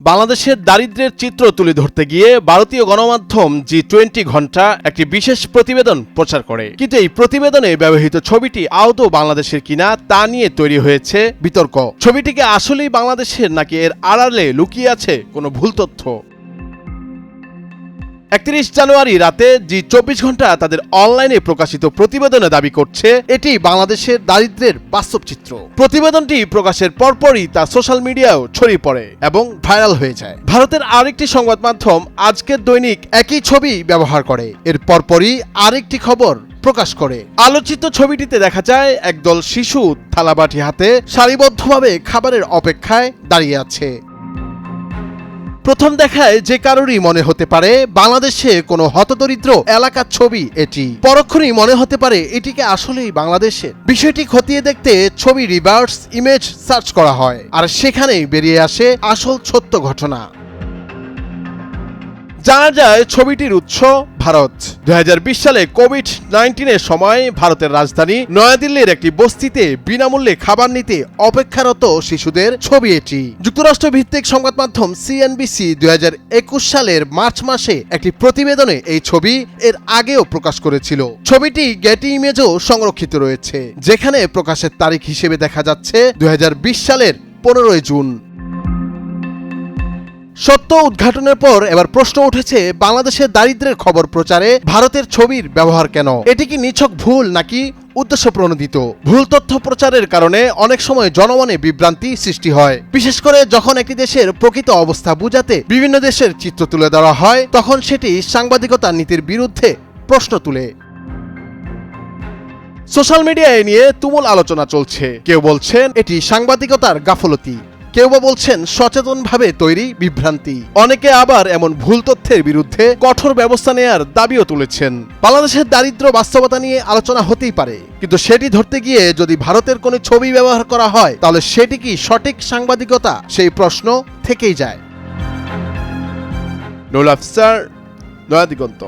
বাংলাদেশের দারিদ্র্যের চিত্র তুলে ধরতে গিয়ে ভারতীয় গণমাধ্যম G20 ঘণ্টা একটি বিশেষ প্রতিবেদন প্রচার করে, কিন্তু এই প্রতিবেদনে ব্যবহৃত ছবিটি আদৌ বাংলাদেশের কিনা তা নিয়ে তৈরি হয়েছে বিতর্ক। ছবিটিকে আসলেই বাংলাদেশের নাকি এর আড়ালে লুকিয়ে আছে কোনো ভুল তথ্য? 31 জানুয়ারি রাতে G24 ঘণ্টা তাদের অনলাইনে প্রকাশিত প্রতিবেদনে দাবি করছে এটি বাংলাদেশের দারিদ্র্যের বাস্তব চিত্র। প্রতিবেদনটি প্রকাশের পরপরই তা সোশ্যাল মিডিয়াও ছড়িয়ে পড়ে এবং ভাইরাল হয়ে যায়। ভারতের আরেকটি সংবাদ মাধ্যম আজকের দৈনিক একই ছবি ব্যবহার করে, এর পরপরই আরেকটি খবর প্রকাশ করে। আলোচিত ছবিটিতে দেখা যায় একদল শিশু থালাবাটি হাতে সারিবদ্ধভাবে খাবারের অপেক্ষায় দাঁড়িয়ে আছে। প্রথম দেখায় যে কারোরই মনে হতে পারে বাংলাদেশে কোনো হতদরিদ্র এলাকার ছবি এটি, পরক্ষণেই মনে হতে পারে এটিকে আসলেই বাংলাদেশের। বিষয়টি খতিয়ে দেখতে ছবি রিভার্স ইমেজ সার্চ করা হয়, আর সেখানেই বেরিয়ে আসে আসল সত্য ঘটনা। জানা যায় ছবিটির উৎস ভারত। 2020 সালে কোভিড-19 সময় ভারতের রাজধানী নয়াদিল্লির একটি বস্তিতে বিনামূল্যে খাবার নিতে অপেক্ষারত শিশুদের ছবি এটি। যুক্তরাষ্ট্র ভিত্তিক সংবাদ মাধ্যম CNBC 2021 সালের মার্চ মাসে একটি প্রতিবেদনে এই ছবি এর আগেও প্রকাশ করেছিল। ছবিটি গেটি ইমেজও সংরক্ষিত রয়েছে, যেখানে প্রকাশের তারিখ হিসেবে দেখা যাচ্ছে 2020 সালের 15 জুন। সত্য উদ্ঘাটনের পর এবার প্রশ্ন উঠেছে, বাংলাদেশের দারিদ্র্যের খবর প্রচারে ভারতের ছবির ব্যবহার কেন? এটি কি নিছক ভুল নাকি উদ্দেশ্য প্রণোদিত? ভুল তথ্য প্রচারের কারণে অনেক সময় জনমনে বিভ্রান্তি সৃষ্টি হয়, বিশেষ করে যখন একটি দেশের প্রকৃত অবস্থা বোঝাতে বিভিন্ন দেশের চিত্র তুলে ধরা হয়, তখন সেটি সাংবাদিকতা নীতির বিরুদ্ধে প্রশ্ন তুলে। সোশ্যাল মিডিয়ায় নিয়ে তুমুল আলোচনা চলছে। কেউ বলছেন এটি সাংবাদিকতার গাফলতি, কেউ বা বলছেন সচেতনভাবে তৈরি বিভ্রান্তি। অনেকে আবার এমন ভুল তথ্যের বিরুদ্ধে কঠোর ব্যবস্থা নেয়ার দাবিও তুলেছেন। বাংলাদেশের দারিদ্র্য বাস্তবতা নিয়ে আলোচনা হতেই পারে, কিন্তু সেটি ধরতে গিয়ে যদি ভারতের কোনো ছবি ব্যবহার করা হয়, তাহলে সেটি কি সঠিক সাংবাদিকতা? সেই প্রশ্ন থেকেই যায়। নুরুল আফসার, নয়া দিগন্ত।